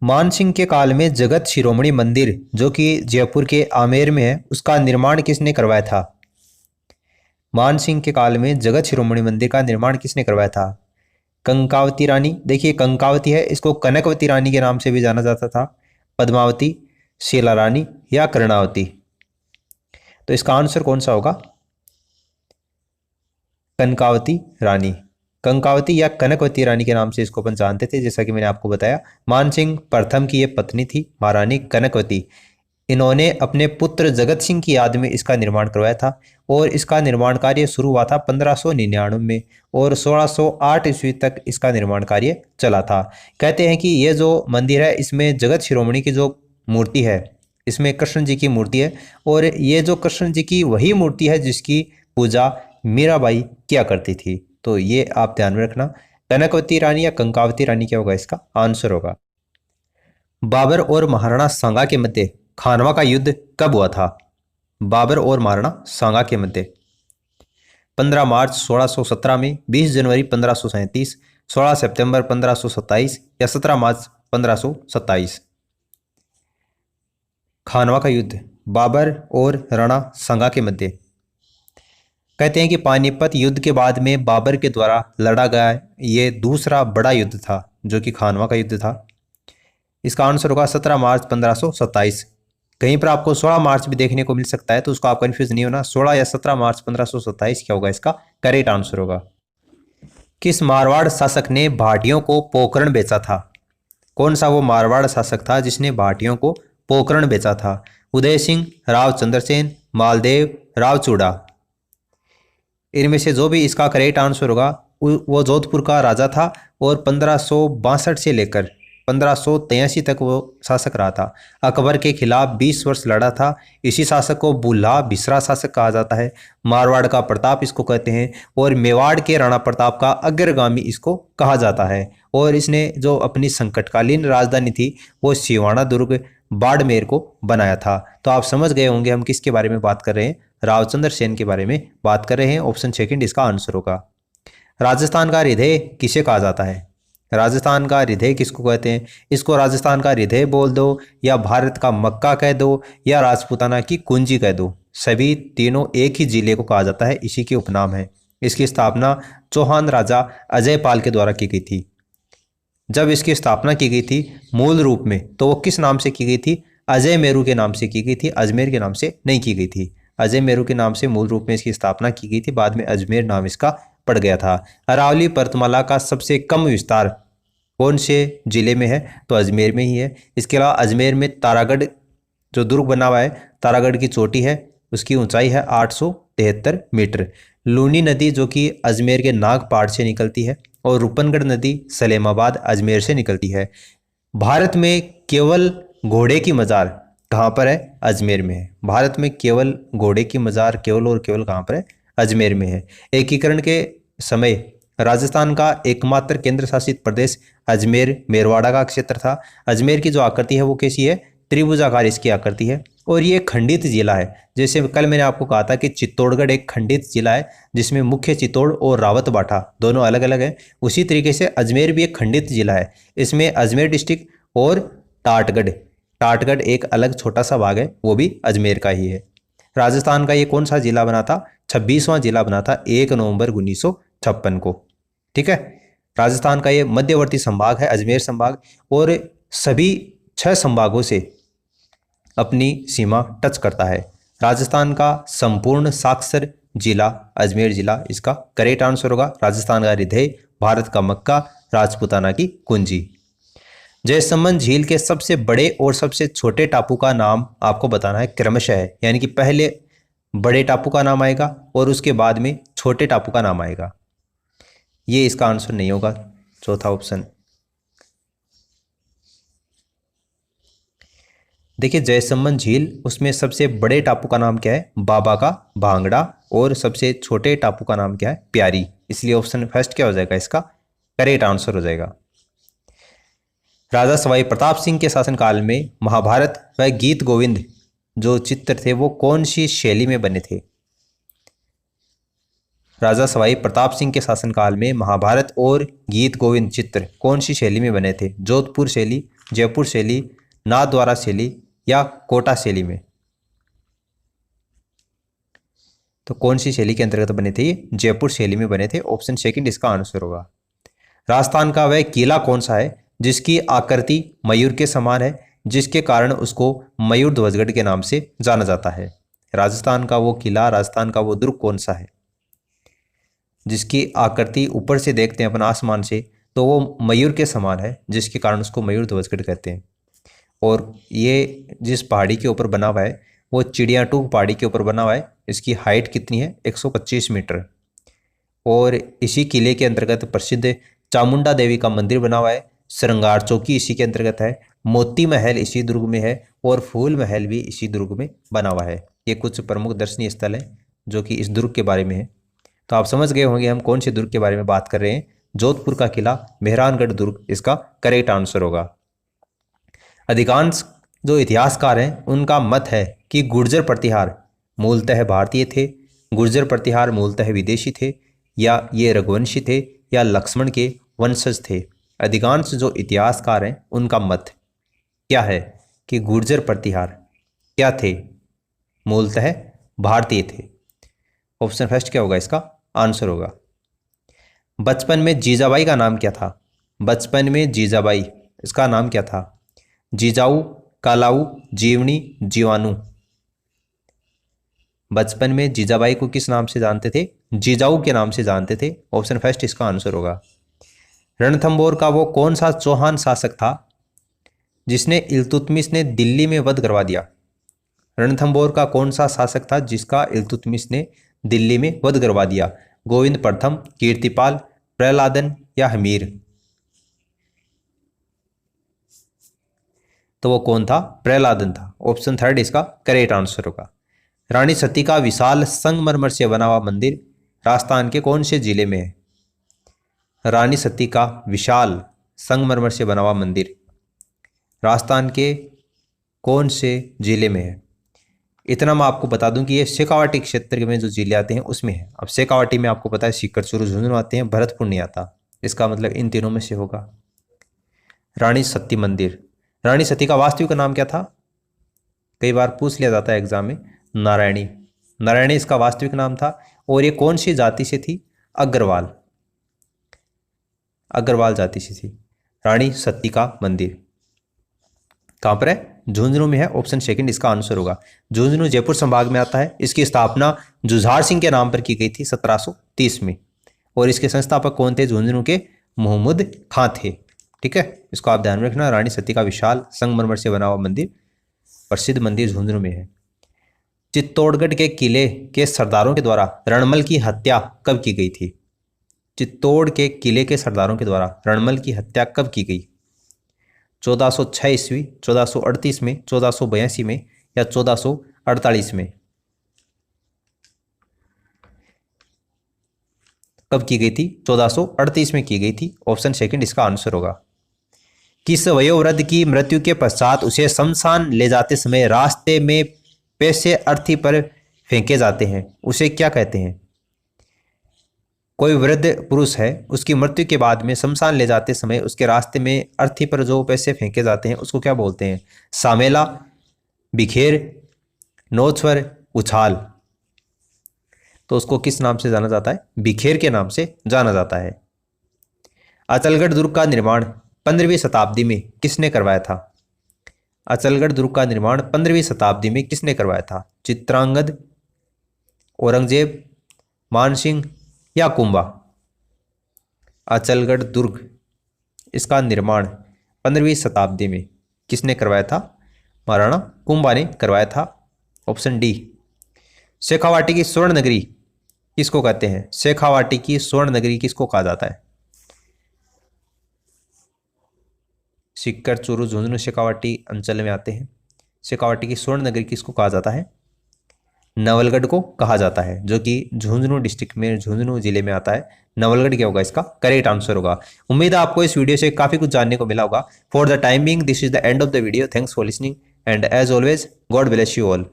मानसिंह के काल में जगत शिरोमणि मंदिर जो कि जयपुर के आमेर में है, उसका निर्माण किसने करवाया था? मानसिंह के काल में जगत शिरोमणि मंदिर का निर्माण किसने करवाया था? कंकावती रानी। देखिए कंकावती है, इसको कनकवती रानी के नाम से भी जाना जाता था, पद्मावती, शीला रानी या कर्णावती। तो इसका आंसर कौन सा होगा? कनकावती रानी। कंकावती या कनकवती रानी के नाम से इसको अपन जानते थे, जैसा कि मैंने आपको बताया। मानसिंह प्रथम की ये पत्नी थी, महारानी कनकवती। इन्होंने अपने पुत्र जगत सिंह की याद में इसका निर्माण करवाया था और इसका निर्माण कार्य शुरू हुआ था 1599 में और 1608 ईस्वी तक इसका निर्माण कार्य चला था। कहते हैं कि ये जो मंदिर है इसमें जगत शिरोमणि की जो मूर्ति है, इसमें कृष्ण जी की मूर्ति है और ये जो कृष्ण जी की वही मूर्ति है जिसकी पूजा मीराबाई किया करती थी। तो ये आप ध्यान में रखना, कनकवती रानी या कंकावती रानी क्या होगा इसका आंसर होगा। बाबर और महाराणा सांगा के मध्य खानवा का युद्ध कब हुआ था? बाबर और महाराणा सांगा के मध्य 15 मार्च 1617 में, 20 जनवरी 1537, 16 सितंबर 1527 या 17 मार्च 1527। खानवा का युद्ध बाबर और राणा सांगा के मध्य। कहते हैं कि पानीपत युद्ध के बाद में बाबर के द्वारा लड़ा गया ये दूसरा बड़ा युद्ध था जो कि खानवा का युद्ध था। इसका आंसर होगा 17 मार्च 1527। कहीं पर आपको 16 मार्च भी देखने को मिल सकता है, तो उसको आप कंफ्यूज नहीं होना, 16 या 17 मार्च 1527 क्या होगा इसका करेक्ट आंसर होगा। किस मारवाड़ शासक ने भाटियों को पोकरण बेचा था? कौन सा वो मारवाड़ शासक था जिसने भाटियों को पोकरण बेचा था? उदय सिंह, राव चंद्रसेन, मालदेव, राव चूड़ा। इनमें से जो भी इसका करेक्ट आंसर होगा वो जोधपुर का राजा था और 1562 से लेकर 1583 तक वो शासक रहा था। अकबर के खिलाफ 20 वर्ष लड़ा था। इसी शासक को बुल्हा बिसरा शासक कहा जाता है। मारवाड़ का प्रताप इसको कहते हैं और मेवाड़ के राणा प्रताप का अग्रगामी इसको कहा जाता है। और इसने जो अपनी संकटकालीन राजधानी थी वो सिवाना दुर्ग बाड़मेर को बनाया था। तो आप समझ गए होंगे हम किसके बारे में बात कर रहे हैं, रावचंद्र सेन के बारे में बात कर रहे हैं। ऑप्शन सेकंड इसका आंसर होगा। राजस्थान का हृदय किसे कहा जाता है? राजस्थान का हृदय किसको कहते हैं? इसको राजस्थान का हृदय बोल दो या भारत का मक्का कह दो या राजपूताना की कुंजी कह दो, सभी तीनों एक ही जिले को कहा जाता है, इसी के उपनाम है। इसकी स्थापना चौहान राजा अजयपाल के द्वारा की गई थी। जब इसकी स्थापना की गई थी मूल रूप में तो वो किस नाम से की गई थी? अजय मेरू के नाम से की गई थी, अजमेर के नाम से नहीं की गई थी। अजय मेरू के नाम से मूल रूप में इसकी स्थापना की गई थी, बाद में अजमेर नाम इसका पड़ गया था। अरावली पर्वतमाला का सबसे कम विस्तार कौन से जिले में है? तो अजमेर में ही है। इसके अलावा अजमेर में तारागढ़ जो दुर्ग बना हुआ है, तारागढ़ की चोटी है, उसकी ऊंचाई है 873 मीटर। लूनी नदी जो कि अजमेर के नागपाड़ से निकलती है और रूपनगढ़ नदी सलेमाबाद अजमेर से निकलती है। भारत में केवल घोड़े की मज़ार कहाँ पर है? अजमेर में है। भारत में केवल घोड़े की मज़ार केवल और केवल कहाँ पर है? अजमेर में है। एकीकरण के समय राजस्थान का एकमात्र केंद्र शासित प्रदेश अजमेर मेरवाड़ा का क्षेत्र था। अजमेर की जो आकृति है वो कैसी है? त्रिभुजाकार इसकी आकृति है और ये खंडित जिला है। जैसे कल मैंने आपको कहा था कि चित्तौड़गढ़ एक खंडित जिला है जिसमें मुख्य चित्तौड़ और रावत बाठा दोनों अलग अलग हैं, उसी तरीके से अजमेर भी एक खंडित जिला है। इसमें अजमेर डिस्ट्रिक्ट और टाटगढ़ टाटगढ़ एक अलग छोटा सा भाग है, वो भी अजमेर का ही है। राजस्थान का ये कौन सा जिला बना था? 26वां जिला बना था 1 नवंबर 1956 को। ठीक है, राजस्थान का ये मध्यवर्ती संभाग है अजमेर संभाग और सभी 6 संभागों से अपनी सीमा टच करता है। राजस्थान का संपूर्ण साक्षर जिला अजमेर जिला इसका करेक्ट आंसर होगा। राजस्थान का हृदय, भारत का मक्का, राजपूताना की कुंजी। जयसमंद झील के सबसे बड़े और सबसे छोटे टापू का नाम आपको बताना है क्रमशः, यानी कि पहले बड़े टापू का नाम आएगा और उसके बाद में छोटे टापू का नाम आएगा। ये इसका आंसर नहीं होगा, चौथा ऑप्शन। देखिए जयसमंद झील, उसमें सबसे बड़े टापू का नाम क्या है? बाबा का भांगड़ा। और सबसे छोटे टापू का नाम क्या है? प्यारी। इसलिए ऑप्शन फर्स्ट क्या हो जाएगा इसका करेक्ट आंसर हो जाएगा। राजा सवाई प्रताप सिंह के शासनकाल में महाभारत व गीत गोविंद जो चित्र थे वो कौन सी शैली में बने थे? राजा सवाई प्रताप सिंह के शासनकाल में महाभारत और गीत गोविंद चित्र कौन सी शैली में बने थे? जोधपुर शैली, जयपुर शैली, नाथद्वारा शैली या कोटा शैली में? तो कौन सी शैली के अंतर्गत बने थे ये? जयपुर शैली में बने थे। ऑप्शन सेकंड इसका आंसर होगा। राजस्थान का वह किला कौन सा है जिसकी आकृति मयूर के समान है, जिसके कारण उसको मयूर ध्वजगढ़ के नाम से जाना जाता है? राजस्थान का वो किला, राजस्थान का वो दुर्ग कौन सा है जिसकी आकृति ऊपर से देखते हैं अपन आसमान से तो वो मयूर के समान है, जिसके कारण उसको मयूर ध्वजगढ़ कहते हैं? और ये जिस पहाड़ी के ऊपर बना हुआ है वो चिड़ियाटूग पहाड़ी के ऊपर बना हुआ है। इसकी हाइट कितनी है? 125 मीटर। और इसी किले के अंतर्गत प्रसिद्ध चामुंडा देवी का मंदिर बना हुआ है। श्रृंगार चौकी इसी के अंतर्गत है। मोती महल इसी दुर्ग में है और फूल महल भी इसी दुर्ग में बना हुआ है। ये कुछ प्रमुख दर्शनीय स्थल हैं जो कि इस दुर्ग के बारे में है। तो आप समझ गए होंगे हम कौन से दुर्ग के बारे में बात कर रहे हैं। जोधपुर का किला, मेहरानगढ़ दुर्ग इसका करेक्ट आंसर होगा। अधिकांश जो इतिहासकार हैं उनका मत है कि गुर्जर प्रतिहार मूलतः भारतीय थे, गुर्जर प्रतिहार मूलतः विदेशी थे, या ये रघुवंशी थे, या लक्ष्मण के वंशज थे। अधिकांश जो इतिहासकार हैं उनका मत क्या है कि गुर्जर प्रतिहार क्या थे? मूलतः भारतीय थे। ऑप्शन फर्स्ट क्या होगा? इसका आंसर होगा। बचपन में जीजाबाई का नाम क्या था? बचपन में जीजाबाई इसका नाम क्या था? जीजाऊ, कालाऊ, जीवनी, जीवाणु। बचपन में जीजाबाई को किस नाम से जानते थे? जीजाऊ के नाम से जानते थे। ऑप्शन फर्स्ट इसका आंसर होगा। रणथंभौर का वो कौन सा चौहान शासक था जिसने इल्तुतमिश ने दिल्ली में वध करवा दिया? रणथंभौर का कौन सा शासक था जिसका इल्तुतमिश ने दिल्ली में वध करवा दिया? गोविंद प्रथम, कीर्तिपाल, प्रहलादन या हमीर? तो वो कौन था? प्रहलादन था। ऑप्शन थर्ड इसका करेक्ट आंसर होगा। रानी सती का विशाल संगमरमर से बना हुआ मंदिर राजस्थान के कौन से जिले में है? रानी सती का विशाल संगमरमर से बना हुआ मंदिर राजस्थान के कौन से जिले में है? इतना मैं आपको बता दूं कि ये शेखावाटी क्षेत्र में जो जिले आते हैं उसमें है। अब शेखावाटी में आपको पता है सीकर, चूरू, झुंझुनू आते हैं, भरतपुर नहीं आता। इसका मतलब इन तीनों में से होगा। रानी सती मंदिर। रानी सती का वास्तविक नाम क्या था? कई बार पूछ लिया जाता है एग्जाम में। नारायणी। नारायणी इसका वास्तविक नाम था। और ये कौन सी जाति से थी? अग्रवाल। अग्रवाल जाति से थी। रानी सती का मंदिर कहां पर है? झुंझुनू में है। ऑप्शन सेकंड इसका आंसर होगा। झुंझुनू जयपुर संभाग में आता है। इसकी स्थापना जुझार सिंह के नाम पर की गई थी 1730 में। और इसके संस्थापक कौन थे? झुंझुनू के मोहम्मद खां थे। ठीक है, इसको आप ध्यान में रखना। रानी सती का विशाल संगमरमर से बना हुआ मंदिर, प्रसिद्ध मंदिर झुंझुनू में है। चित्तौड़गढ़ के किले के सरदारों के द्वारा रणमल की हत्या कब की गई थी? चित्तौड़ के किले के सरदारों के द्वारा रणमल की हत्या कब की गई? 1406 ईस्वी, 1438 में, 1482 में या 1448 में? कब की गई थी? 1438 में की गई थी। ऑप्शन सेकंड इसका आंसर होगा। किस वयोवृद्ध की मृत्यु के पश्चात उसे शमशान ले जाते समय रास्ते में पैसे अर्थी पर फेंके जाते हैं, उसे क्या कहते हैं? कोई वृद्ध पुरुष है, उसकी मृत्यु के बाद में शमशान ले जाते समय उसके रास्ते में अर्थी पर जो पैसे फेंके जाते हैं उसको क्या बोलते हैं? सामेला, बिखेर, नौछवर, उछाल। तो उसको किस नाम से जाना जाता है? बिखेर के नाम से जाना जाता है। अचलगढ़ दुर्ग का निर्माण 15वीं शताब्दी में किसने करवाया था? अचलगढ़ दुर्ग का निर्माण 15वीं शताब्दी में किसने करवाया था? चित्रांगद, औरंगजेब, मानसिंह या कुंभा? अचलगढ़ दुर्ग इसका निर्माण 15वीं शताब्दी में किसने करवाया था? महाराणा कुंभा ने करवाया था। Option D. शेखावाटी की स्वर्ण नगरी किसको कहते हैं? शेखावाटी की स्वर्ण नगरी किसको कहा जाता है? सीकर, चूरू, झुंझुनू शेखावाटी अंचल में आते हैं। शेखावाटी की स्वर्ण नगरी किसको कहा जाता है? नवलगढ़ को कहा जाता है, जो कि झुंझुनू डिस्ट्रिक्ट में, झुंझुनू जिले में आता है। नवलगढ़ क्या होगा? इसका करेक्ट आंसर होगा। उम्मीद है आपको इस वीडियो से काफी कुछ जानने को मिला होगा। For the time being this is the end of the video. Thanks for listening and as always God bless you all.